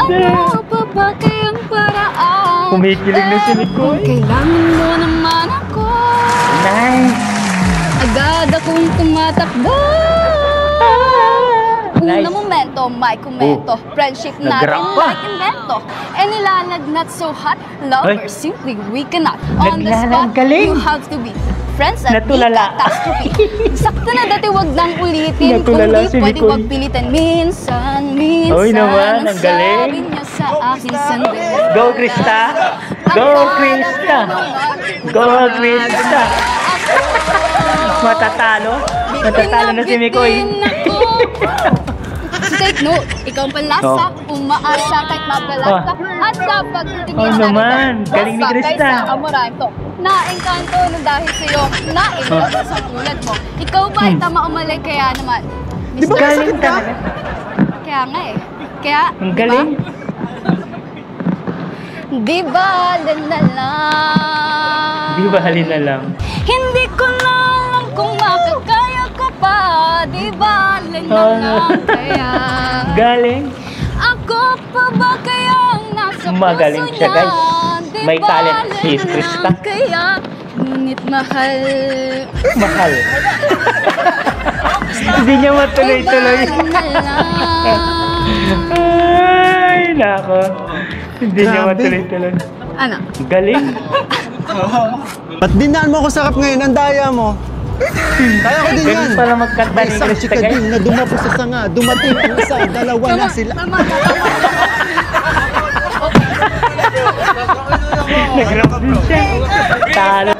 Ano pa ba kayang paraan? Kumikilig na si Mikoy. Kailangan mo naman ako. Nice. Agad akong tumatakbo. Una momento, may komento. Friendship natin like invento. And nilalagnat so hot, lovers simply we cannot. On the spot, you have to be friends at the catastrophe. Sakto na dati wag nang ulitin. Kung di pwede wag pilitan. Minsan, Oy naman, ang galing. sabi niya sa akin sandali. Go, Krista! Go, Krista! Go, Krista! Matatalo? Matatalo na si Mikoy. Take note, ikaw ang panlasa, umaasa kahit mapalasa. At sa pagtingin naman, galing ni Krista. Kaysa amurahin to. Naengkanto na dahil sa'yo, naengkanto sa tulad mo. Ikaw ba ay tama umalay kaya naman? Di ba galing talaga? Kaya nga eh. Kaya, ang galing. Di ba halin na lang? Di ba halin na lang? Hindi ko na alam kung makakaya ko pa. Di ba halin na lang kaya? Galing. Ako pa ba kayang nasa magaling puso siya, niya? guys. May talent si Krista. Kaya, ngunit mahal. Mahal. Hindi niya matuloy-tuloy. Ay, nako. Hindi niya matuloy-tuloy. Ano? Galing. Ba't dinaan mo ako sa kap ngayon? Ang daya mo. Kaya ko din yan. Galing pala magkanta ni Isang Krista, chika guys. din na dumapo sa sanga. Dumating ang isa, dalawa na sila. Nag-rap din siya. Talo.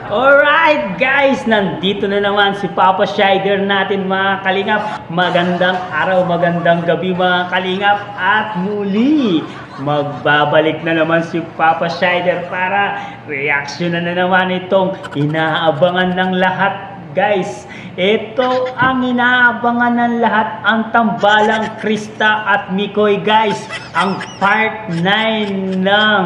Alright guys, nandito na naman si Papa Shider natin mga kalingap. Magandang araw, magandang gabi mga kalingap. At muli, magbabalik na naman si Papa Shider para reaksyon na naman itong inaabangan ng lahat. Guys, ito ang inaabangan ng lahat, ang tambalang Krista at Mikoy guys. Ang part 9 ng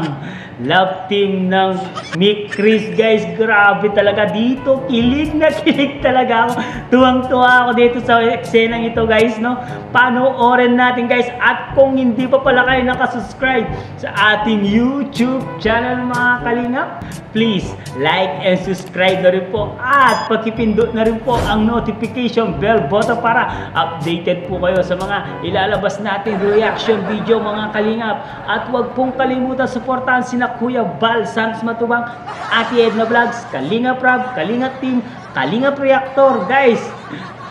love team ng Mick Chris guys. Grabe talaga dito, kilig na kilig talaga ako. Tuwang-tuwa ako dito sa eksenang ito guys, no? Panoorin natin guys. At kung hindi pa pala kayo nakasubscribe sa ating YouTube channel mga kalingap, please like and subscribe na rin po. At pakipindot na rin po ang notification bell button para updated po kayo sa mga ilalabas natin reaction video mga kalingap. At huwag pong kalimutan suportahan sina Kuya Bal Santos Matubang, Ate Edna Vlogs, Kalingap Rab, Kalingap Team, Kalingap Reactor guys.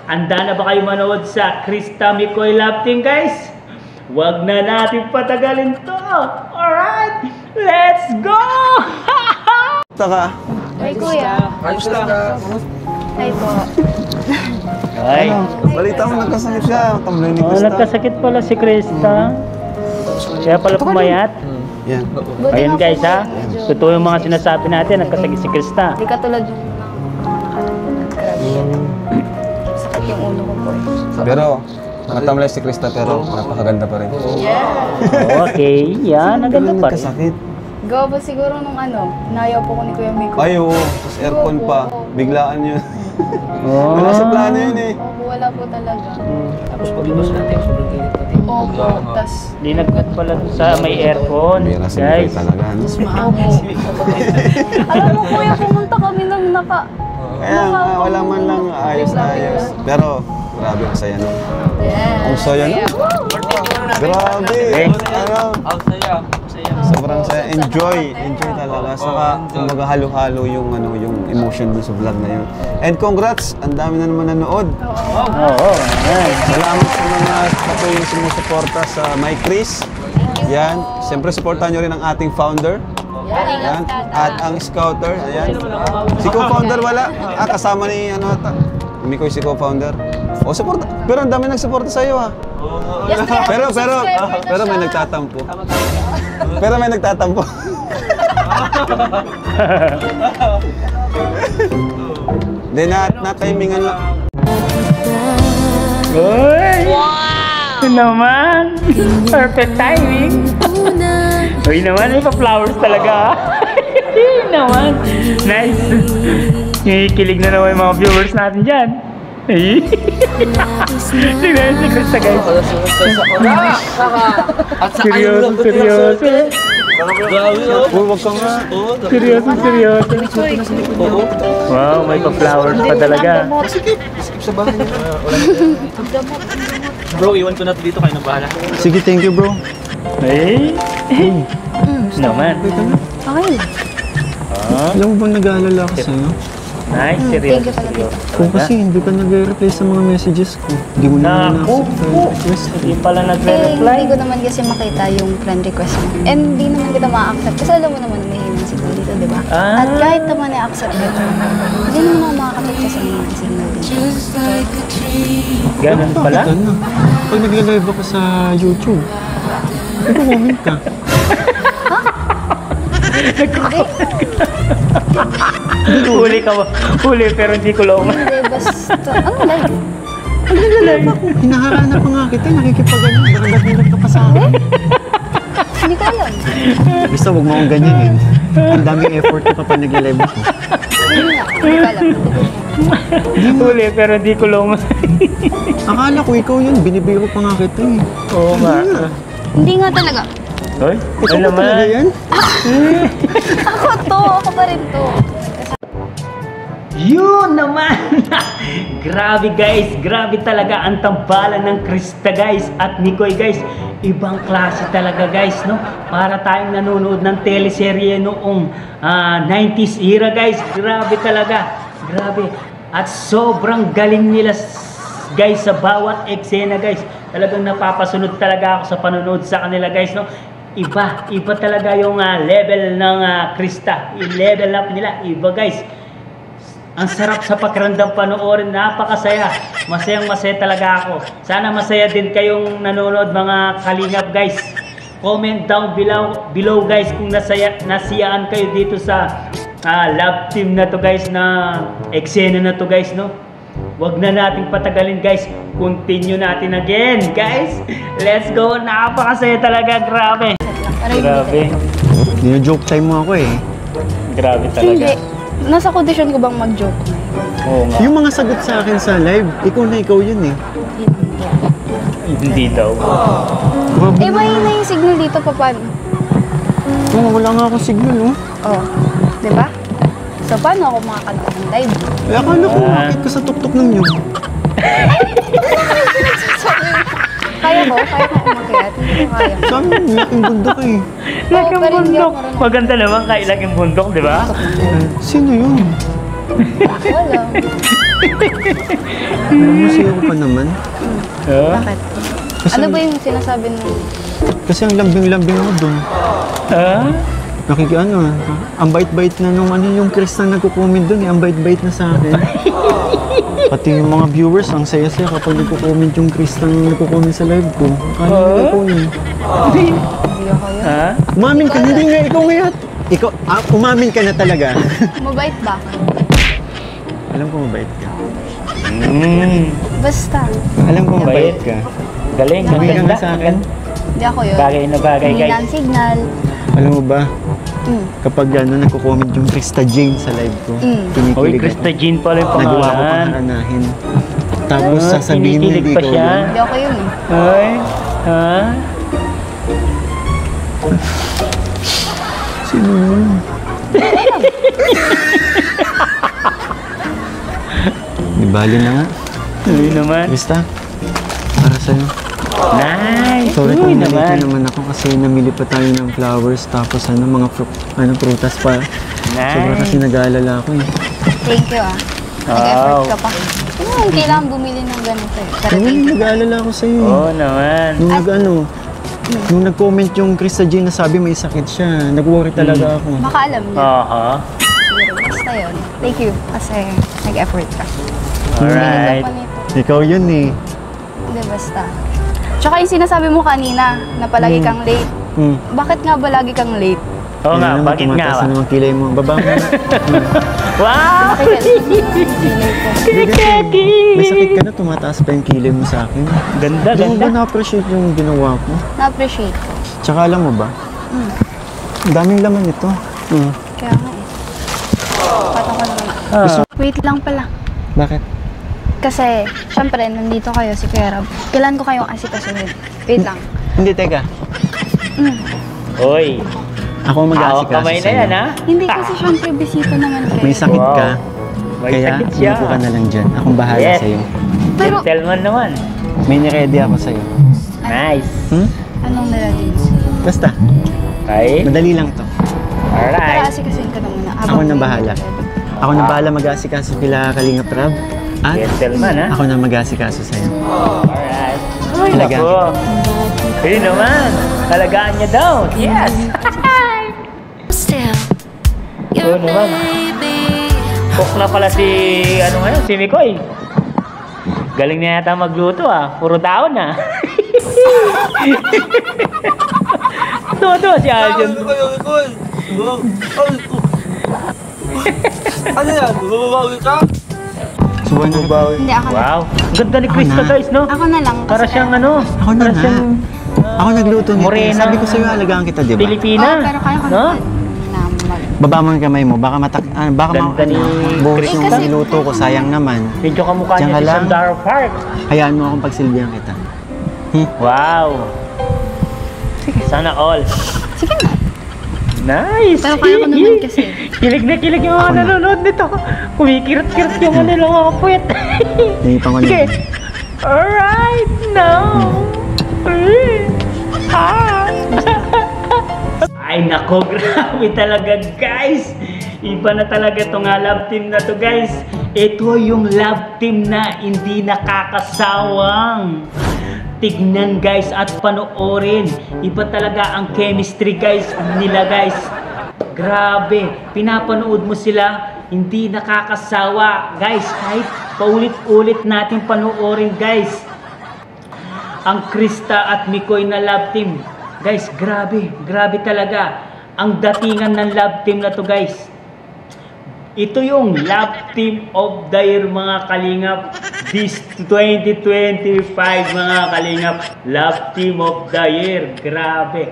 Handa na ba kayo manood sa Krista Mikoy Love Team guys? Huwag na natin patagalin to. Alright, let's go! Taka. Ay, kuya. Ay po. Ay, Balita mo nagkasakit siya. Tamlay ni oh, Krista. nagkasakit pala si Krista. Kaya pala pumayat. Yan. Ayun guys ha, totoo yung mga sinasabi natin, nagkasakit si Krista. Di katulad yung sakit yung ulo ko po eh. Pero, matamlay si Krista pero napakaganda pa rin. Okay, yan, ang ganda pa rin. Nagkasakit. Gawa ba siguro nung ano, nayaw po ko ni Kuya Miko. Ay, oo. Tapos aircon pa. Biglaan yun. Oh. Wala sa plano yun eh. Opo, wala po talaga. Tapos pag-ibos natin, sobrang init natin. Opo, tas Linagkat pala sa may aircon, Bira si guys. Mikoy talaga. No? alam mo kuya, pumunta kami ng Kaya nga, wala man lang ayos na ayos. Pero, grabe ang saya no. Ang saya no. Grabe. Ano? Ang saya. Sobrang saya. Enjoy talaga. Saka, kumbaga halo-halo yung, ano, yung emotion dun sa vlog na yun. And congrats! Ang dami na naman nanood. Oo, yan. Salamat sa mga patuloy sumusuporta sa My Chris. Yan. Siyempre, supportahan nyo rin ang ating founder. Yan. At ang scouter. Ayan. Si co-founder wala. Kasama ni ano ata. Mikoy si co-founder. O, suporta. Pero ang dami nagsuporta sa iyo ha. Pero may nagtatampo. Pero may nagtatampo. Hindi na timingan lang. Uy! Wow! Naman! Perfect timing! Uy naman, may pa-flowers talaga. Naman! Nice! Kikilig na naman yung mga viewers natin dyan. Tingnan si Krista guys. Seryoso, seryoso. Uy, wag ka nga. Seryoso, seryoso. Wow, may pa-flowers pa talaga. Bro, iwan ko na dito, kayo nang bahala. Sige, thank you, bro. Eh? Naman. Okay. Alam mo bang nag-aalala ako sa'yo? Nice, Thank seryoso. you talaga. Kung kasi hindi ka nagre-reply sa mga messages ko. Hindi mo naman Naku, na-request. hindi pala Eh, nagre-reply. hindi ko naman kasi makita yung friend request mo. And hindi naman kita ma-accept. Kasi alam mo naman may hinang signal dito, di ba? Ah. At kahit naman i-accept kita, hindi naman ako makakapit sa hinang signal dito. Ganun pala? Bakit ano? Pag nagla-live ako sa YouTube, nag-comment ka. Huli ka mo. Huli pero hindi ko lang. Hindi, basta, ano live? Hinaharana pa nga kita, nakikipag-ano. Dagat-dagat ka pa sa akin. Hindi ko alam. Basta huwag mo akong ganyan eh. Ang daming effort ko kapag nagla-live ako. Hindi nga, hindi ko alam. Huli pero hindi ko lang. Akala ko ikaw yun, binibiro pa nga kita eh. Oo nga. Hindi nga talaga. Hoy, Ikaw ano ba talaga naman? yan? Ako pa rin to. Yun naman! Grabe guys, grabe talaga ang tambalan ng Krista guys at Mikoy guys. Ibang klase talaga guys, no? Para tayong nanonood ng teleserye noong 90s era guys. Grabe talaga, grabe. At sobrang galing nila guys sa bawat eksena guys. Talagang napapasunod talaga ako sa panonood sa kanila guys, no? Iba talaga yung level ng Krista. I-level up nila, iba guys. Ang sarap sa pakiramdam panoorin, napakasaya. Masayang-masaya talaga ako. Sana masaya din kayong nanonood mga kalingap guys. Comment down below guys kung nasiyaan kayo dito sa love team na to guys, na eksena na to guys, no? Wag na nating patagalin guys. Continue natin again guys. Let's go. Napakasaya talaga, grabe. Grabe. Nino-joke time mo ako eh. Grabe Hindi. talaga. Nasa condition ko bang mag-joke? Oo nga. Yung mga sagot sa akin sa live, ikaw yun eh. Hindi daw. Grabe Eh, mahina yung signal dito, paano? wala nga akong signal oh. Oh, di ba? So, paano ako makakanood ng live? Eh, akala ko makakit ka sa tuktok ng nyug. Kaya ko umakyat. Hindi ko kaya. Saan mo? Laking bundok eh. Laking pero hindi bundok. ako marunong. Maganda naman kahit laking bundok, di ba? Sino yun? Wala. Namasiyaw ko pa naman. Bakit? Kasi, Ano ba yung sinasabi mo? kasi ang lambing-lambing mo dun. Ang bait-bait na nung yung Chris na nagko-comment dun eh. Ang bait-bait na sa akin. Pati yung mga viewers, ang saya-saya kapag nagko-comment yung Chris na nagko-comment sa live ko. Kala nila ko yun. Hindi ako yun. Ha? Umamin ka, hindi nga ikaw ngayon. Ikaw, umamin ka na talaga. Mabait ba? Alam ko mabait ka. Basta. Alam ko mabait ka. Galing, Sabi ka ganda. nga sa akin. Hindi ako yun. Bagay na bagay Hindi guys. ang signal. Alam mo ba, kapag nagko-comment yung Krista Jane sa live ko, Uy, kinikilig Krista ako. Jean pala yung Nagawa ko pang pangalan. haranahin. Tapos sasabihin mo kinikilig hindi pa ko siya. yun. Hindi ako yun eh. Ay, ha? Sino yun? Di bali na nga. Uy naman. Krista, para sa'yo. Nice. Sorry Uy kung nalito naman. naman ako kasi namili pa tayo ng flowers tapos mga prutas pa. Sobrang kasi Nice. nag-aalala ako eh. Thank you ah. Nag-effort ka pa. Kailangan bumili ng ganito eh. Pero Kaya thank you. nag-aalala ako sa'yo. Oo naman. Nung nag-comment yung Krista Jane na sabi may sakit siya, nag-worry talaga ako. Baka alam niya. Aha. Siguro. Basta yun. Thank you. Kasi nag-effort ka. Alright. Bumili ka pa nito. Ikaw yun eh. Hindi, basta. Tsaka yung sinasabi mo kanina na palagi kang late. Bakit nga ba lagi kang late? Oo nga, Ayan naman, bakit nga tumataas ba? na naman kilay mo. Baba mo. Wow! Bakit ka? Hindi kasi may sakit ka na, tumataas pa yung kilay mo sa akin. Ganda, Hindi mo ganda. ba na-appreciate yung ginawa ko? Na-appreciate ko. Tsaka alam mo ba? Ang daming laman ito. Kaya nga eh. Patang ko naman. Ah. Wait lang pala. Bakit? Kasi, syempre, nandito kayo si Kuya Rob. Kailan ko kayong asikasuhin? Wait lang. Hindi, teka. Hoy, Ako mag-aasikaso kamay na sa'yo. yan, ha? Hindi kasi syempre bisita naman kayo. May sakit ka, May kaya sakit siya. umupo ka na lang dyan. Akong bahala Yes. sa'yo. Pero, Gentleman naman. May niready ako sa'yo. Nice. anong nilagay mo? Basta, Okay. madali lang to. Pero Alright. asikasuhin ka na muna. Ako na bahala. Ako na bahala mag-aasikaso kila Kalingap Rab. At Gentleman, ha? ako na mag-aasikaso sa'yo. Alright. Ay, Talaga. naku. Ayun naman. Talagaan niya daw. Yes. Still, Oo your naman. baby. Cook na pala si, ano ngayon, si Mikoy. Galing na yata magluto, ah. Puro daon, ah. Tuwa-tuwa si Aljon. Ano yan? Bumabawi ka? Subuhan na ba? Hindi, ako na. Wow. Ang ganda ni Krista, na. guys, no? Ako na lang. kasi Para siyang, ano, Ako na para nga. siyang Ako nagluto nito. Morena. Sabi ko sa'yo, alagaan kita, di ba? Pilipina. Oh, pero kaya ko no? na Baba mo yung kamay mo. Baka baka Ganda ni buhos Krista. yung kasi- niluto ko. Sayang naman. Medyo kamukha Diyan niya ka si lang. Sandara Park. Hayaan mo akong pagsilbihan kita. Wow. Sana all. Sige na. Nice! Pero kaya ko naman kasi. Kilig na kilig yung mga Ako na. nanonood nito. Kumikirot-kirot yung ano lang mga puwet. Naipan ko na. Sige. Alright, now. Ay nako, grabe talaga guys. Iba na talaga itong love team na to guys. Ito yung love team na hindi nakakasawang tignan guys at panoorin. Iba talaga ang chemistry guys nila guys. Grabe, pinapanood mo sila, hindi nakakasawa guys. Kahit paulit-ulit natin panoorin guys. Ang Krista at Mikoy na love team. Guys, grabe, grabe talaga. Ang datingan ng love team na to guys. Ito yung love team of the year mga kalingap. This 2025 mga kalingap. Love team of the year. Grabe.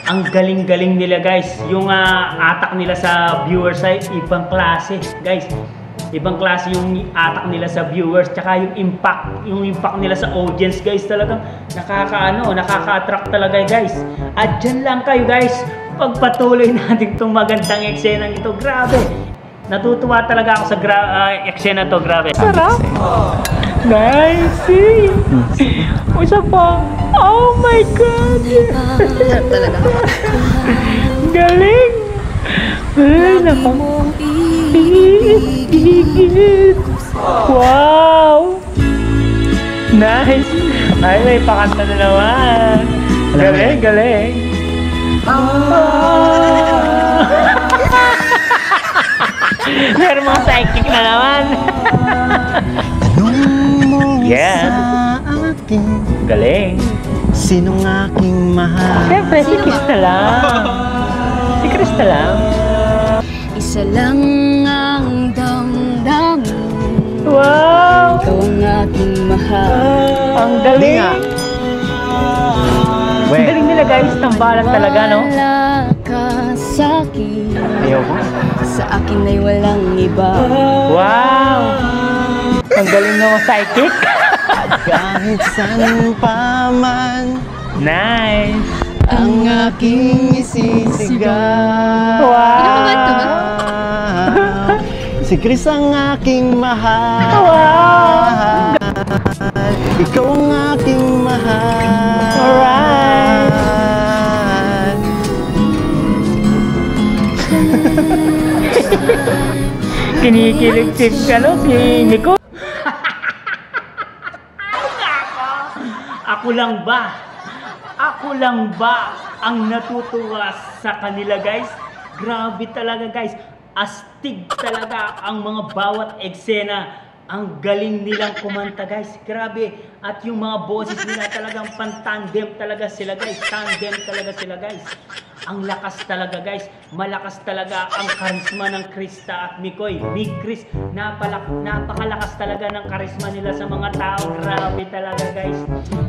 Ang galing-galing nila guys. Yung atak nila sa viewers ay ibang klase guys. Ibang klase yung atak nila sa viewers. Tsaka yung impact nila sa audience guys. Talagang nakaka-attract talaga guys. At dyan lang kayo guys. Pagpatuloy natin itong magandang eksenang ito. Grabe. Natutuwa talaga ako sa eksena to. Grabe. Sarap. Nice. Isa pa. Oh my God. Talaga. Galing. Ay, nako. Wow. Nice. Ay, may pakanta na naman. Galing, galing. Meron mga psychic na naman. Tanong mo Yeah. sa akin, Galing. sinong aking mahal? Siyempre, si Krista lang. Si Krista lang. Isa lang ang damdamin. Wow! Ikaw ang aking mahal. Ang Hindi galing. nga. Ang Wait, galing nila guys, tambalan talaga, no? Wala ka sa'kin. ayaw ko. Sa akin ay walang iba. Wow! Ang galing ng psychic. Kahit saan pa man, Nice! ang aking isisigaw. Kinakabahan ka ba? Si Chris ang aking mahal. Wow! Ikaw ang aking mahal. Alright! Kinikilig si Nico. Ako lang ba? Ako lang ba ang natutuwa sa kanila guys? Grabe talaga guys. Astig talaga ang mga bawat eksena. Ang galing nilang kumanta guys. Grabe. At yung mga boses nila talagang pantandem talaga sila guys. Tandem talaga sila guys. Ang lakas talaga guys. Malakas talaga ang karisma ng Krista at Mikoy. Big Chris, napakalakas talaga ng karisma nila sa mga tao. Grabe talaga guys.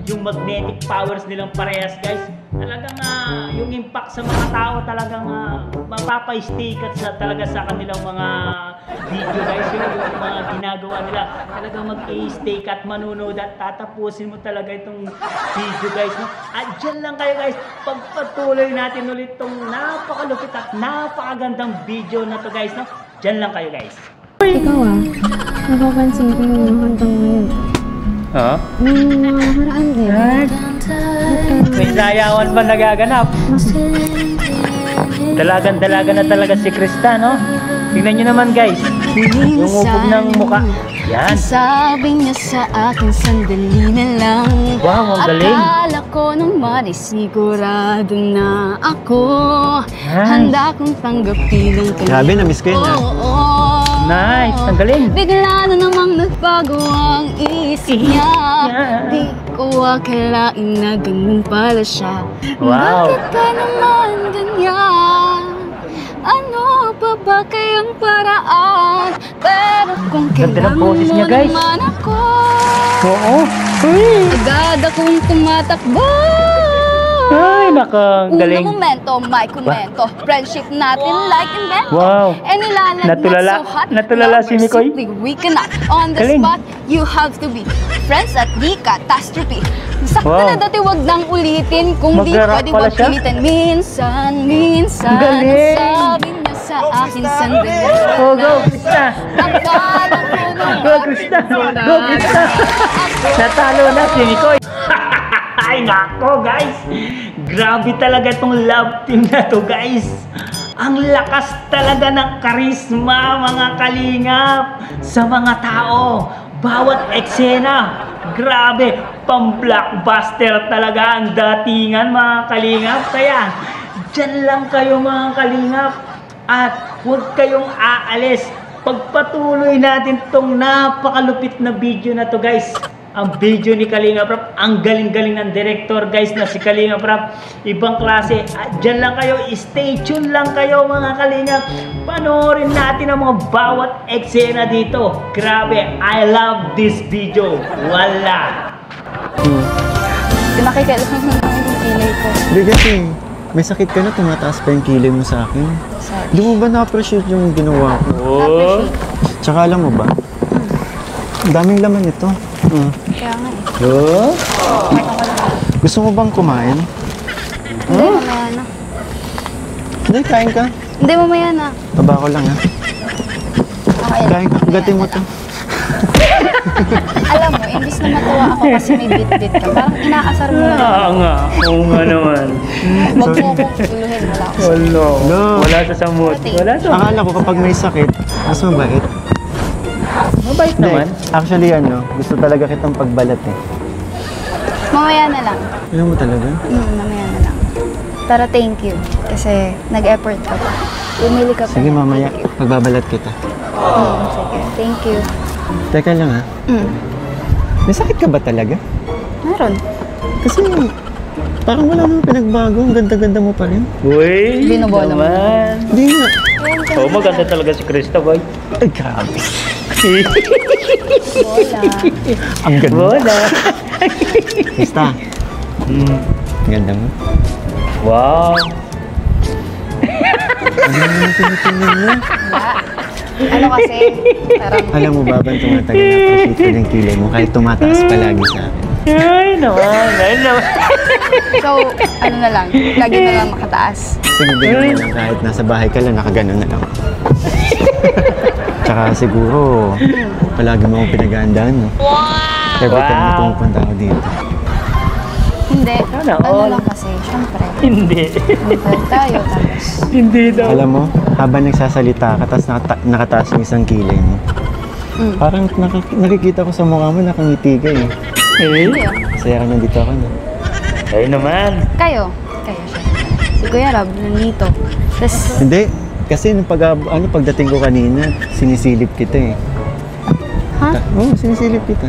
Yung magnetic powers nilang parehas guys. Talagang yung impact sa mga tao talagang mapapaistikat sa talaga sa kanilang mga video guys, yung mga ginagawa nila. Talagang mag-stay ka at manunood at tatapusin mo talaga itong video guys. No? At dyan lang kayo guys, pagpatuloy natin ulit itong napakalupit at napakagandang video na to guys. No? Dyan lang kayo guys. Ikaw napapansin ko yung mga kantang ngayon. Ha? Yung mga nakaraan din. May sayawan ba nagaganap? Dalagan-dalaga na talaga si Krista, no? Tingnan nyo naman guys, yung ubog ng muka. Yan. Sabi niya sa akin, sandali na lang. Wow, ang galing. Akala ko naman ay sigurado na ako. Nice. Handa kong tanggapin ang kanya. Grabe, na-miss ko yun, ha? Nice, ang galing. Bigla na namang nagbago ang isip niya. Di ko akalain na ganun pala siya. Wow. Bakit ka naman ganyan? Ano pa ba kayang paraan? Pero kung Ganda ng kailangan boses mo niya, guys. naman ako, Oo. Uy. agad akong tumatakbo. Ay, naka, Unang galing. momento, may komento. Friendship natin like invento. Wow. And nilalag Natulala. not so hot. Natulala si lovers Mikoy. simply we cannot. On the Galing. spot, you have to be friends at di catastrophe. Sakto Wow. na dati, wag nang ulitin. Kung di Mag-rap pwede, pala wag siya? pilitin. Minsan, Ang galing. sabi niya sa akin, sandali. Oh, go, Krista. Akala ko naman, Go, Krista. Go, Krista. Natalo na si Mikoy. Ay, nako, guys. Grabe talaga itong love team na to, guys. Ang lakas talaga ng karisma, mga kalingap, sa mga tao. Bawat eksena, grabe, pang-blockbuster talaga ang datingan, mga kalingap. Kaya, dyan lang kayo, mga kalingap. At huwag kayong aalis. Pagpatuloy natin itong napakalupit na video na to, guys. Ang video ni Kalinga Prab, ang galing-galing ng director guys na si Kalinga Prab. Ibang klase. Diyan lang kayo, stay tuned lang kayo mga Kalinga. Panoorin natin ang mga bawat eksena dito. Grabe, I love this video. Wala. Nakikailangan mo naman yung kilay ko. Hindi kasi, may sakit ka na, tumataas pa yung kilay mo sa akin. Hindi mo ba na-appreciate yung ginawa ko? Oh. Tsaka alam mo ba, ang daming laman ito. Kaya nga eh. Oh? Gusto mo bang kumain? Hindi, mamaya na. Hindi, kain ka. Hindi, mamaya na. Taba ko lang ha. Okay. Kain ka, gatin mo to. Alam mo, imbis na matuwa ako kasi may bit-bit ka, parang inaasar mo lang. Oo nga. Oo nga naman. Huwag mo akong tuluhin, wala ako. Wala. No. Wala sa samot. Wala sa. Akala ko kapag may sakit, mas mabait. Mabait Hindi, naman. actually gusto talaga kitang pagbalat eh. Mamaya na lang. Alam mo talaga? Mamaya na lang. Pero thank you. Kasi nag-effort ka pa. Umili ka pa. Sige mamaya, pagbabalat kita. Sige. Thank you. Teka lang ha, may sakit ka ba talaga? Meron. Kasi parang wala namang pinagbago, ang ganda-ganda mo pa rin. Uy, Binobola mo. naman. Hindi nga. Oh, maganda talaga si Krista, boy. Ay, grabe. Bola. Ang ganda. Bola. Basta. Ang ganda mo. Wow. Ano naman tinitingnan mo? Ano kasi? Parang Alam mo ba, bang tumatagal na appreciate ko ng kilay mo kahit tumataas palagi sa akin? Ay, naman. Ay, naman. so, ano na lang, lagi na lang makataas. Sige, ganun na lang kahit nasa bahay ka lang, nakaganon na lang. Tsaka siguro, palagi mo akong pinagandaan, no? Every time na pumupunta ako dito. Hindi. Sana Ano all. lang kasi, syempre. Hindi. Bukod tayo, tapos. Hindi daw. Alam mo, habang nagsasalita ka, tapos nakataas yung isang kilay mo. Parang nakikita ko sa mukha mo, nakangiti ka eh. Eh? Saya ka nandito ako, no? Ay, naman. Kayo siya. Si Kuya Rob, nandito. Tapos, Hindi, kasi nung pagdating ko kanina, sinisilip kita eh. ha? Oo, sinisilip kita.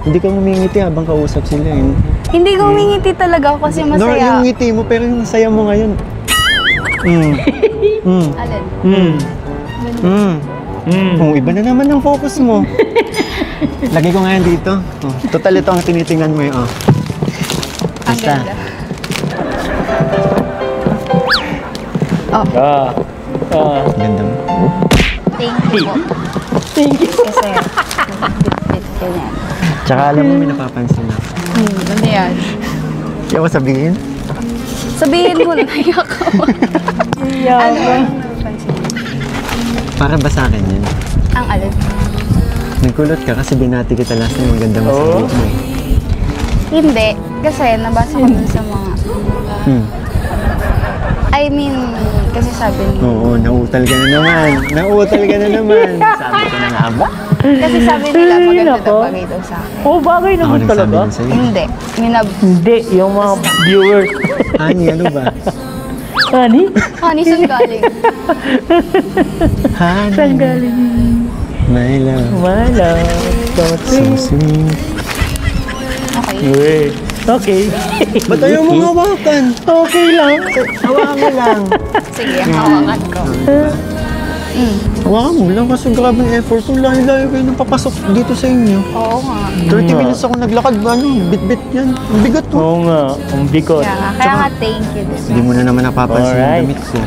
Hindi ka humingiti habang kausap sila eh. Hindi ko humingiti talaga ako kasi No, masaya. yung ngiti mo, pero yung saya mo ngayon. Alin? Oh, iba na naman ang focus mo. Lagay ko ngayon dito. Oh, total ito ang tinitingnan mo eh. Oh. Ang Basta. ganda. Ah. Ganda mo. Thank you po. Thank you. Kasi, bit ka yan. Tsaka alam mo, may napapansin ako. Ano yan? Kaya ko sabihin? Sabihin mo na naiyak ako. Ano ba? Para ba sa akin yun? Ang alin? Nagkulot ka kasi binati kita last time. Ang ganda mo sa video mo eh. Hindi. Kasi nabasa ko dun sa mga... I mean, kasi sabi niya... Oo, nautal ka na naman. Nautal ka na naman. Sabi ko na nga ba? Kasi sabi nila maganda daw bagay daw sa akin. Oh, bagay Ako naman nagsabi talaga. din sa'yo. Hindi. Hindi, yung mga viewers. Honey, ano ba? Honey? Honey, saan galing? Honey. Saan galing? My love. My love. So So sweet. Okay. Uy. Okay. Ba't ayaw mong hawakan? Okay lang. Hawakan mo lang. Sige, hawakan ko. Hawakan mo lang kasi grabing effort. Kung layo-layo kayo nang papasok dito sa inyo. Oo nga. 30 minutes ako naglakad. Ano? Bit-bit yan. Ang bigat to. Oo nga, ang bigot. Kaya nga thank you. Hindi mo na naman napapansin yung Alright. damit ko.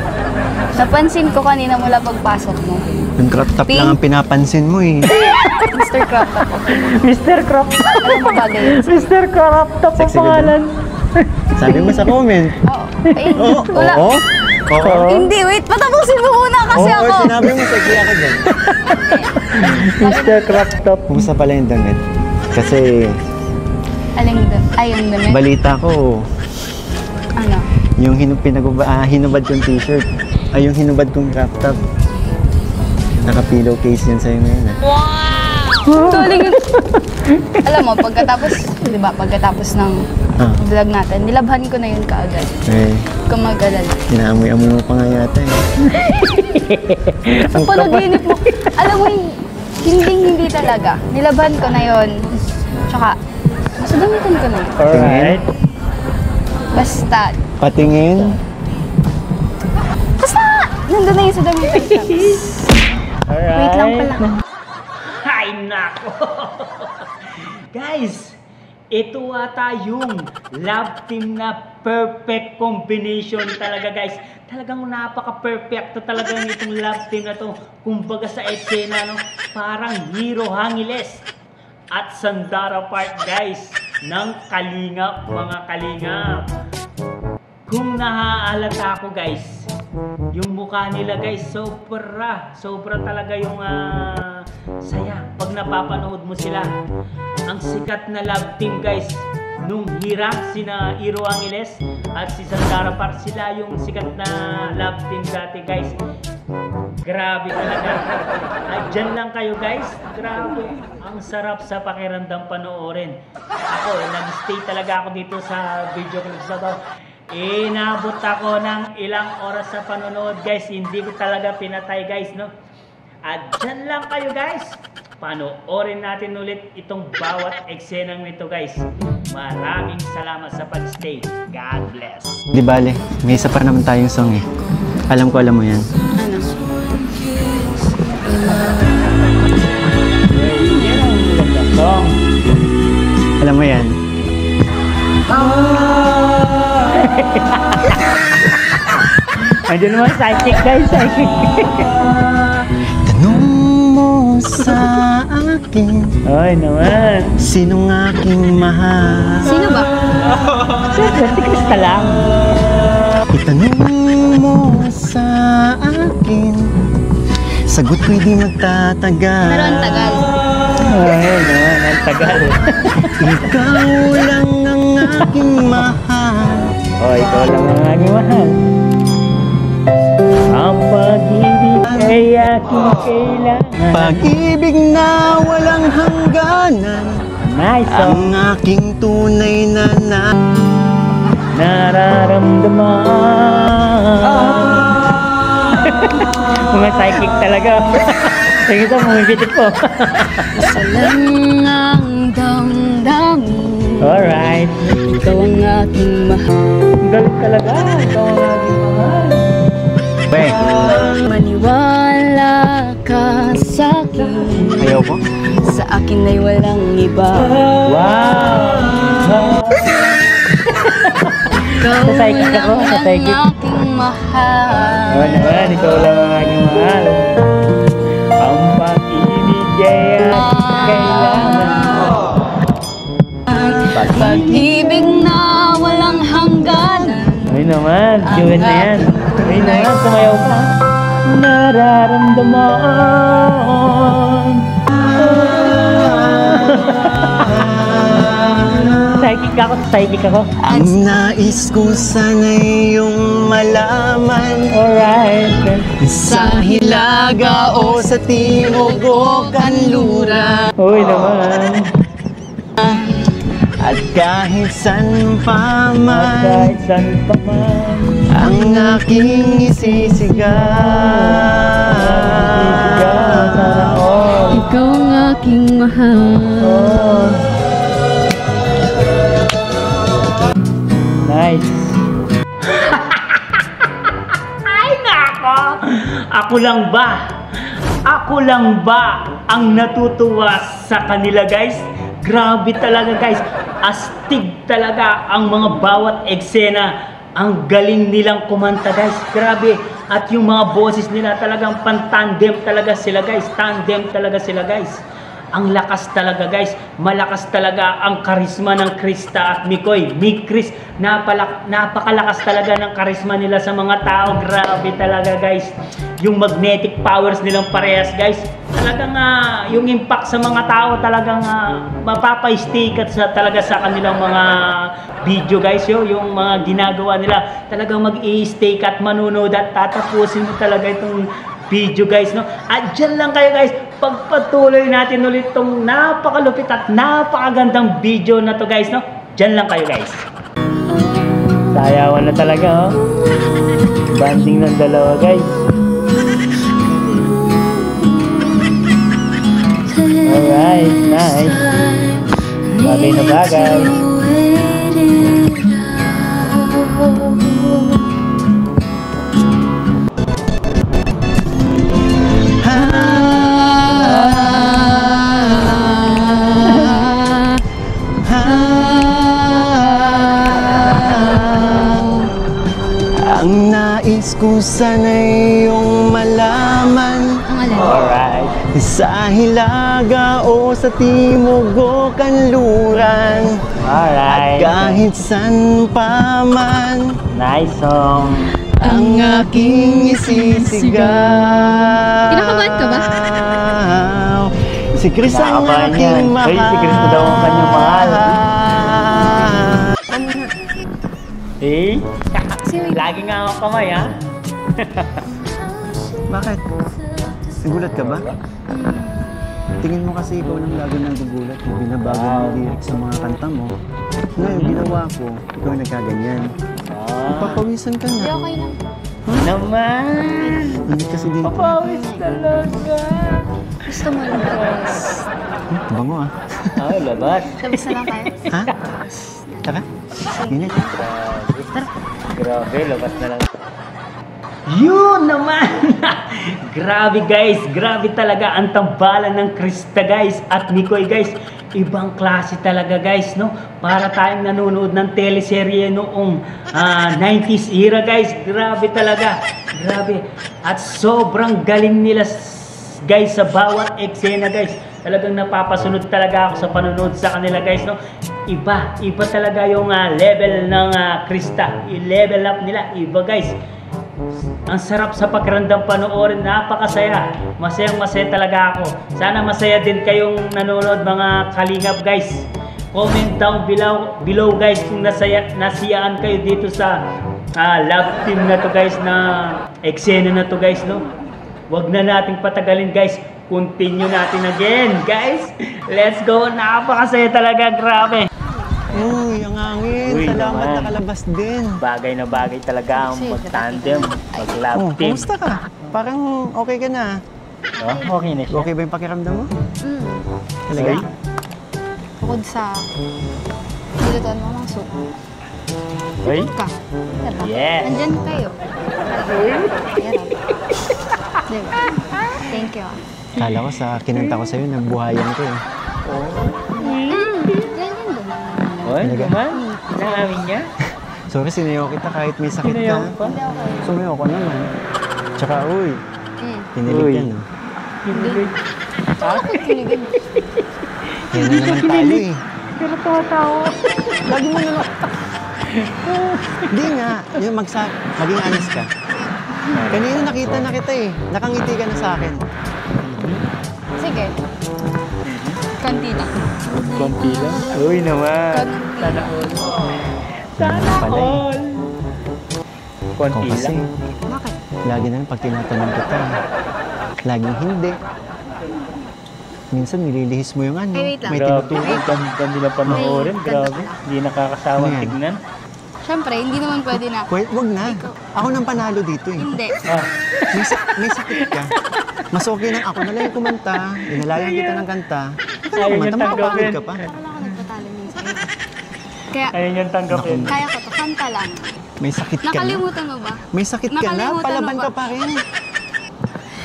Napansin ko kanina mula pagpasok mo. Yung crop top Pink. lang ang pinapansin mo eh. Mr. Crop Top. Mr. Crop Top. Ano mo bagay yun? Mr. Crop Top ang Sexy ka pangalan. Sabi mo sa comment. Oo. Eh, Oo. wala. Oo. Oo. Hindi, wait. Patapusin mo muna kasi Oo, ako. sinabi mo sexy ako dyan. Mr. Crop Top. Kumusta pala yung damit? Kasi Aling doon? Ayun doon. balita ko, Ano? yung hinubad kong t-shirt, ay yung hinubad kong crop top. Naka-pillowcase yan sa'yo ngayon. Galing yun. Alam mo, pagkatapos, di ba, pagkatapos ng vlog natin, nilabhan ko na yun kaagad. Eh, Kung mag-alala. inaamoy-amoy mo pa nga yata eh. Sa panaginip mo, alam mo, hindi talaga. Nilabhan ko na yun. Tsaka, masagamitan ko na yun. Alright. Basta, Patingin. basta, nandun na yun sa damitan ko. Alright. Wait lang pala. Ay, nako! Guys, ito ata yung love team na perfect combination talaga, guys. Talagang napaka-perfecto talaga nitong love team na to. Kumbaga sa eksena, no? Parang Hero Hangiles at Sandara Park, guys, ng Kalingap, mga Kalingap. Kung naaalata ako, guys, yung mukha nila, guys, sobra talaga yung saya pag napapanood mo sila. Ang sikat na love team, guys, nung Hira, sina Hero Angeles at si Sandara Park, sila yung sikat na love team dati, guys. Grabe talaga. Ay, dyan lang kayo, guys. Grabe. Ang sarap sa pakiramdam panoorin. Ako, nag-stay talaga ako dito sa video clips na to. Inabot ako ng ilang oras sa panonood, guys. Hindi ko talaga pinatay, guys, no? At dyan lang kayo, guys. Panoorin natin ulit itong bawat eksenang nito, guys. Maraming salamat sa pag-stay. God bless. Di bale, may isa pa naman tayong song eh. Alam mo yan. Ano? Alam mo yan. Andiyan naman, psychic, guys. Psychic. Tanong mo sa akin, Ay, naman. sinong aking mahal? Sino ba? Siyempre, si Krista lang. Itanong mo sa akin, sagot ko'y di magtatagal. Pero ang tagal. Ay, naman. Ang tagal. Ikaw lang ang aking mahal. Oh, ikaw lang ang aking mahal. Ang pag-ibig ay aking kailangan. Pag-ibig na walang hangganan, Nice, oh. ang aking tunay na Nararamdaman. Mga psychic talaga. Sige ito, bumibitik po. Isa lang ang damdamin. Alright. Ikaw ang aking mahal. Galit talaga. Ikaw ang aking mahal. Weh, Maniwala ka sa akin. ayaw ko. Sa akin ay walang iba. Wow! Ikaw Sa-psychic lang ako, ang sa-psychic. aking mahal. Oo naman, ikaw lang ang aking mahal. Ang pag-ibig ay kailangan. Pag-ibig na walang hangganan. Ay naman, gawin na yan. Ay naman, sumayaw ka. Nararamdaman. Psychic ako. Ang nais ko sana iyong malaman. Alright. Sa Hilaga o sa Timog o Kanluran. Uy naman. At kahit san pa man, Kahit saan pa man. ang aking isisigaw. Ikaw ang aking mahal. Oh. Nice. Ay nako! Ako lang ba? Ako lang ba ang natutuwa sa kanila, guys? Grabe talaga, guys. Astig talaga ang mga bawat eksena. Ang galing nilang kumanta, guys. Grabe. At yung mga boses nila talagang pantandem talaga sila, guys. Tandem talaga sila, guys. Ang lakas talaga, guys. Malakas talaga ang karisma ng Krista at Mikoy. Chris, napakalakas talaga ng karisma nila sa mga tao. Grabe talaga, guys. Yung magnetic powers nilang parehas, guys. Talagang yung impact sa mga tao talagang mapapa-stick at talaga sa kanilang mga video, guys. Yung mga ginagawa nila talagang mag-i-stay at manunod at tatapusin mo talaga itong video, guys, no? At dyan lang kayo, guys. Pagpatuloy natin ulit itong napakalupit at napakagandang video na to, guys, no? Dyan lang kayo, guys. Sayawan na talaga, oh. Banding ng dalawa, guys. Alright, nice. Bagay na bagay. Ang nais ko sana iyong malaman. Alright. Sa Hilaga o sa Timog o Kanluran. At Alright. kahit san pa man, Nice song. ang aking isisigaw. Kinakabahan ka ba? Si Chris ang Kinakabahan aking yan. mahal. Ay, si Chris na daw ang kanyang mahal. Eh? Lagi nga ako kamay, ha? Bakit? Nagulat ka ba? Tingin mo kasi ikaw nang lagi nagugulat. Binabago mo yung lyrics sa mga kanta mo. Ngayon, ginawa ko, ikaw yung nagkaganyan. Papawisan ka na. Okay lang. Naman! Hindi kasi dito. Papawis talaga! Gusto mo lang. Bango ah. Ay, labat. Labas na lang tayo. Ha? Tara. Init. Grabe, labas na lang. Yun naman! Grabe, guys. Grabe talaga ang tambalan ng Krista, guys. At Mikoy, guys. Ibang klase talaga, guys, no? Para tayong nanonood ng teleserye noong 90s era, guys. Grabe talaga. Grabe. At sobrang galing nila, guys, sa bawat eksena, guys. Talagang napapasunod talaga ako sa panonood sa kanila, guys, no? Iba talaga yung level ng Krista. I-level up nila. Iba, guys. Ang sarap sa pakiramdam panoorin, napakasaya. Masayang-masaya talaga ako. Sana masaya din kayong nanonood, mga kalingap, guys. Comment down below guys kung nasiyaan kayo dito sa love team na to, guys, na eksena na to, guys, no? Wag na nating patagalin, guys. Continue natin again, guys. Let's go. Napakasaya talaga, grabe. Uy, ang hangin. Uy, Salamat naman. nakalabas din. Bagay na bagay talaga ang mag-tandem, mag-love Oh, team. kumusta ka? Parang okay ka na. Oh, okay na siya. Okay ba yung pakiramdam mo? Talaga? Ay. Bukod sa nilutuan mo ng soup. Ay. Ka. Diba? Yes. Nandyan kayo. Hirap. Diba? Thank you. Kala ko sa kinanta ko sa'yo, nabuhayan ko eh. Ganyan din. Oy, Talaga? naman. Inaawin niya. Sorry, sinayaw kita kahit may sakit Sinayaw ka. pa. Hindi ako kayo. Sumayaw ko naman. Tsaka, uy, Mm. pinilig Uy. ka no? Kinilig. Ako kinilig. Yan na naman tayo eh. Pero tawa-tawa. Lagi mo naman. Hindi nga. Yung maging honest ka. Kanina nakita na kita eh. Nakangiti ka na sa akin. Sige. Konti lang. Konti lang. Uy naman. Sana all. Sana all. Konti Ikaw kasi, lang. Bakit? lagi na lang pag tinatanong kita, laging hindi. Minsan nililihis mo yung ano. Ay, wait lang. May Grabe. tinuturo. Ganda nila panoorin. Ay, Grabe. Hindi nakakasawang Ano yan? tignan. Siyempre, hindi naman pwede na. Wag na. Ako nang panalo dito eh. Hindi. Ah, May sakit ka. Mas okay nang ako na lang yung kumanta. Inalayan kita ng kanta. Ikaw Ayaw kumanta, niyang tanggapin. makapagod ka pa. Wala ako nagpatalo minsan. Kaya, ayun yung tanggapin. kaya ko to. Kanta lang. May sakit ka na. Nakalimutan mo ba? May sakit ka na. Nakalimutan Palaban mo ka ba? pa rin.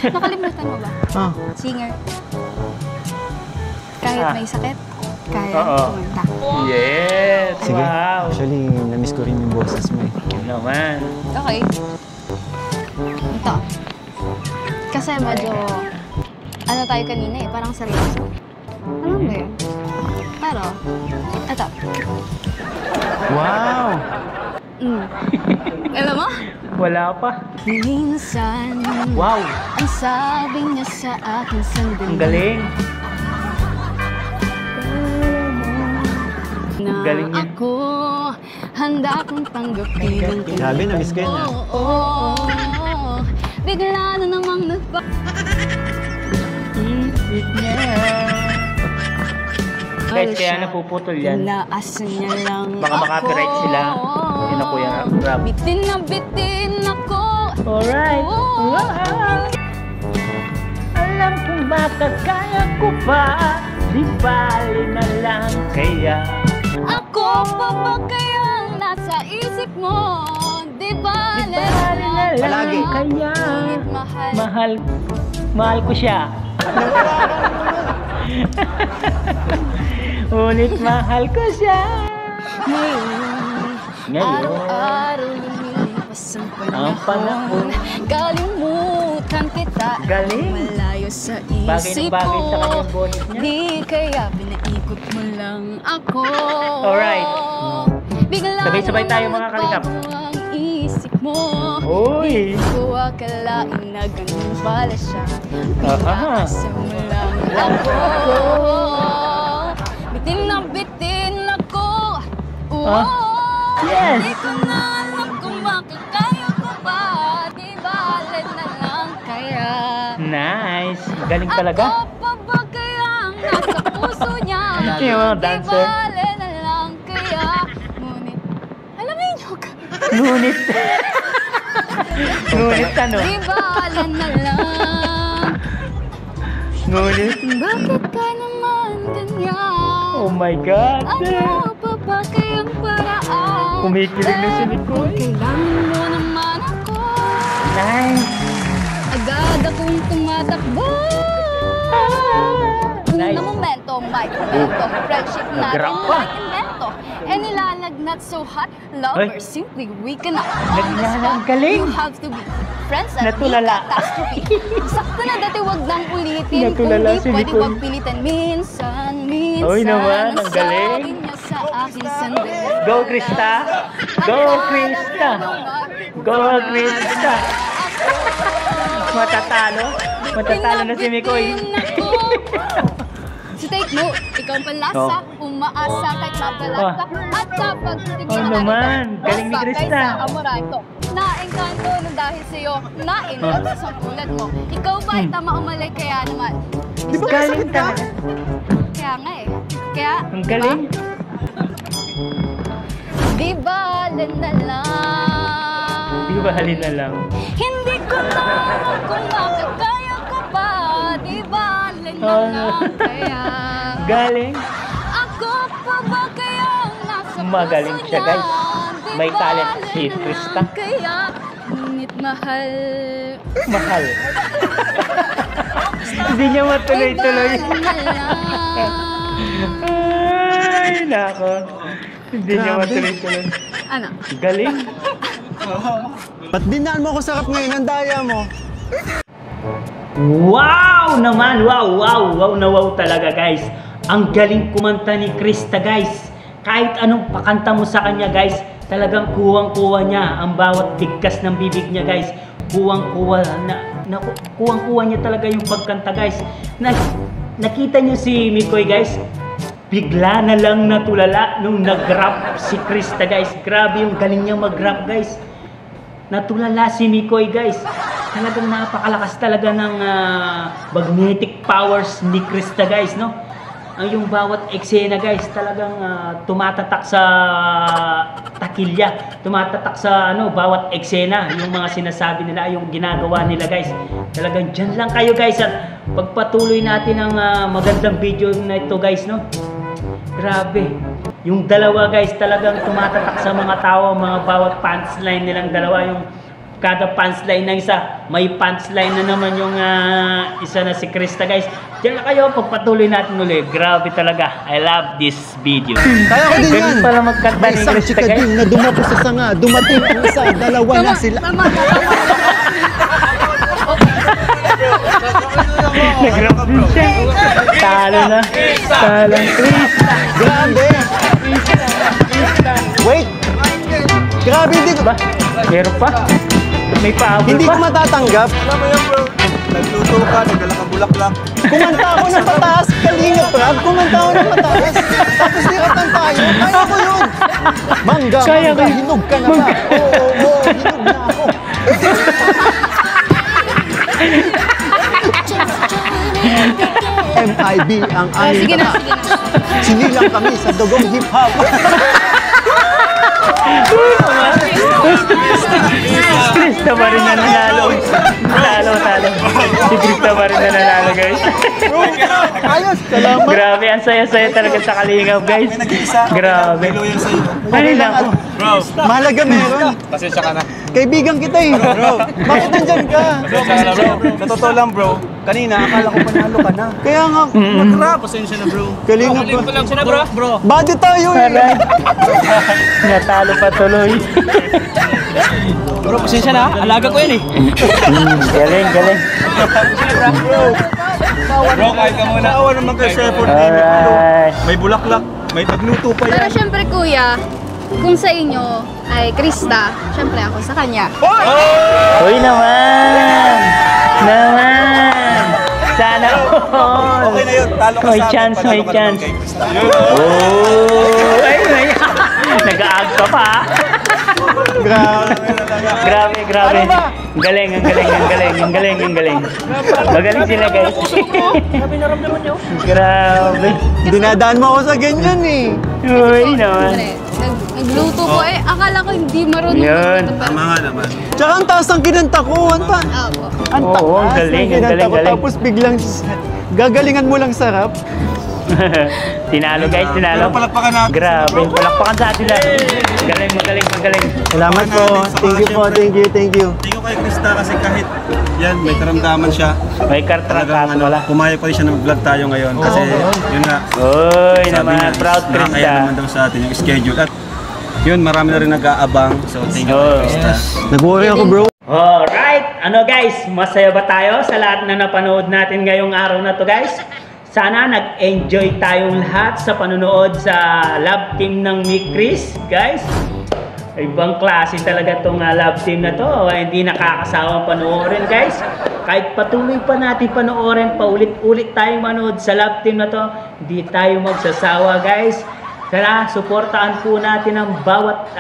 Nakalimutan mo ba? Ah, Singer. Kahit Ah. may sakit, kaya Oo. kumanta. Yes! sige. Wow! Actually, na-miss ko rin yung boses mo eh. Yun naman. Okay. Ito. Kasi medyo, ano tayo kanina eh, parang seryoso. Alam mo yun? Pero, ito. Wow! Alam mo? Wala pa. Minsan, Wow! ang sabi niya sa akin sandali. Ang galing. Na Galing niya. ako, handa kong tanggapin ang Grabe, na-miss ko yun ah. oo. Bigla na namang nagba... Isip niya. Guys, kaya napuputol yan. Inaasan niya lang Baka makapiright sila. Yun ako yung rap. Bitin na bitin ako. Alright. Oo. Wow. Alam kong makakaya ko pa. Di bali na lang kaya. Ako pa ba kayang nasa isip mo? Di ba? Di bali na lang Palagi. kaya. Ngunit mahal. Mahal ko siya. Ngunit mahal ko siya. Ngayon. Araw-araw lumilipas ang Ang panahon. Kalimutan kita. Galing. Malayo sa Bagay isip na bagay ko. sa kanyang boses niya. Di kaya pinaikot mo lang ako. Alright. Bigla Sabay-sabay tayo, namang mga kalingap. nagbago ang isip mo. Uy. Di ko akalain na ganun pala siya. Aha. Pinaasa mo lang ako. Bitin ako. Ah. Yes. Di ko na alam kung makakaya ko pa. Di bale na lang kaya. Nice. Galing talaga. Ako pa ba kaya ang nasa puso niya? Yung mga dancer. Di bale na lang kaya. Ngunit, alam mo yun, Ngunit. Ngunit ano? di bale na lang. Ngunit. Bakit ka naman ganyan? Oh my God. Ano pa ba kayang paraan? Kumikilig na si Nicole. Kailangan mo naman ako. Nice. Agad akong tumatakbo. Nice. Na momento, may komento. Friendship natin, Nagrap pa. like invento. E nilalagnat so hot, lovers, simply we cannot Naglalang galing. You have to be friends at Natulala. catastrophe. Sakto na dati wag nang ulitin. Natulala Kung si di pwede Nicole. wag pilitan. Minsan, Uy naman, ang sabi galing. niya sa akin sandali. Go, Krista. Go, Krista. Go, Krista. Matatalo. Matatalo na si Mikoy. So take note, ikaw ang panlasa, umaasa kahit mapalasa, at kapag tingin Oh, naman. Galing ni Krista. Sa amoray ko, naengkanto na dahil sa'yo, na-inlove sa tulad mo. Ikaw ba ay tama umalay kaya naman? Di ba Galing sakit ka? talaga. Kaya nga eh. Kaya, Ang galing. Di bale na lang. Di ba halin na lang? Hindi ko na alam kung makakaya ko pa. Di bale na lang kaya. Galing. Ako pa ba kayang nasa Magaling puso siya, guys. niya? Di May talent bale si na Krista. lang Kaya, ngunit mahal. Mahal. Hindi niya matuloy-tuloy. Di bale na lang. Ay, nako. Hindi niya Grabe. matuloy-tuloy. Ano? Galing. Ba't dinaan mo ako sarap ngayon? Ang daya mo. Wow naman! Wow na wow talaga guys. Ang galing kumanta ni Krista guys. Kahit anong pakanta mo sa kanya guys, talagang kuwang-kuwa niya ang bawat bigkas ng bibig niya guys. Kuwang-kuwa niya talaga yung pagkanta guys. Nakita niyo si Mikoy guys? Bigla na lang natulala nung nag-rap si Krista guys. Grabe yung galing niya mag-rap guys. Natulala si Mikoy guys. Talagang napakalakas talaga ng magnetic powers ni Krista guys, no? Ang yung bawat eksena guys, talagang tumatatak sa takilya, tumatatak sa bawat eksena, yung mga sinasabi nila, yung ginagawa nila guys. Talagang dyan lang kayo guys at pagpatuloy natin ang magandang video na ito guys, no? Grabe. Yung dalawa guys, talagang tumatatak sa mga tao, mga bawat punchline nilang dalawa, yung kada punchline ng isa, may punchline na naman yung isa na si Krista guys. Diyan na kayo, pagpatuloy natin ulit. Grabe talaga. I love this video. Kaya ko din yan. Ganun pala magkanta May ni isang Krista chika guys. din na dumapo sa sanga. Dumating ang isa, dalawa na sila. Nag-rap din siya. Talo na. Talang Krista. Grabe. Wait. Grabe, hindi ko. Ba? Meron pa? May paabol Hindi pa? ko matatanggap. Alam mo yan bro, nagluto ka, nagdala ka bulaklak. Kumanta ako ng pataas, Kalinga Prab. Kumanta ako ng pataas. Tapos nikatan tayo. Kaya ko yun. Mangga, Kaya mangga, ko. hinog ka na ba? Oo, hinog na ako. MIB ang aming Sige na. sinilang kami sa dugong hip-hop. Krista pa rin na nanalo. Talo. Si Krista pa rin na nanalo guys. Ayos, salamat. Grabe, ang saya-saya talaga sa Kalingap guys. Grabe. Ay lang ako. Bro, Mahalaga meron. pasensya ka na. Kaibigan kita eh. Bro, bakit nandyan ka? Pasensya na bro. Sa totoo lang bro, kanina akala ko panalo ka na. Kaya nga, Mag-rap. Pasensya na bro. Kalinga Pasensya pa. na bro. Bro. Body tayo eh. Aray. Natalo pa tuloy. Bro, pasensya na. Alaga ko yan eh. Galing. Bro, kahit ka muna. Awa naman kayo sa effort Alright. May bulaklak. May pagluto pa Pero yan. syempre kuya, kung sa inyo ay Krista, syempre ako sa kanya. Uy naman. Sana all. Okay na yun. Talo ka May sa akin. chance, panalo may ka naman chance. kay Krista. Oh. Ay, nag-aag ka pa. Grabe. Ang galing. Magaling sila guys. Grabe naramdaman nyo. Grabe. Dinadaan mo ako sa ganyan eh. Uy naman. Nagluto ko akala ko hindi marunong Yun. magluto. Tama nga naman. Tsaka ang taas ng kinanta ko. Ang Opo. Oo, ang taas galing, ng kinanta ko. galing. Tapos biglang gagalingan mo lang sarap. Tinalo guys, tinalo. Pero palakpakan natin. Grabe, palakpakan sa atin lang. Magaling. Salamat po. Thank you po. Thank you. Thank you kay Krista kasi kahit yan, may karamdaman siya. May kartrakas wala. Pumayag pa rin siya na mag-vlog tayo ngayon. Kasi yun nga, Uy sabi naman, niya, proud nakakaya Krista. naman daw sa atin yung schedule. At yun, marami na rin nag-aabang. So thank you Oh. kay Krista. Nag-worry ako bro. Alright, guys, masaya ba tayo sa lahat na napanood natin ngayong araw na to guys? Sana nag-enjoy tayong lahat sa panonood sa love team ng Mick Chris, guys. Ibang klase talaga tong love team na to. Hindi nakakasawang panoorin guys. Kahit patuloy pa natin panoorin, paulit-ulit tayong manood sa love team na to, hindi tayo magsasawa guys. Tara, suportahan po natin ang bawat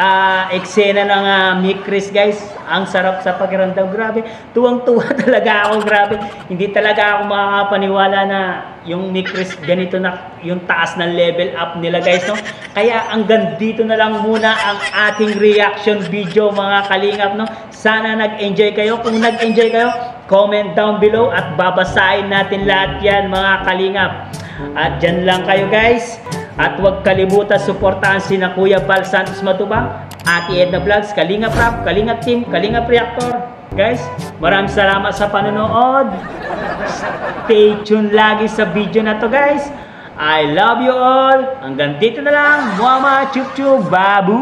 eksena ng Mick Chris guys. Ang sarap sa pakiramdam. Grabe, tuwang-tuwa talaga ako. Grabe, hindi talaga ako makakapaniwala na yung Mick Chris ganito na yung taas ng level up nila guys, no? Kaya hanggang dito na lang muna ang ating reaction video mga kalingap, no? Sana nag-enjoy kayo. Kung nag-enjoy kayo, comment down below at babasahin natin lahat yan mga kalingap. At dyan lang kayo guys. At huwag kalimutan suportahan sina Kuya Val Santos Matubang, Ate Edna Vlogs, Kalingap Rap, Kalingap Team, Kalingap Reactor. Guys, maraming salamat sa panonood. Stay tuned lagi sa video na to guys. I love you all. Hanggang dito na lang. Mama chup chup babu.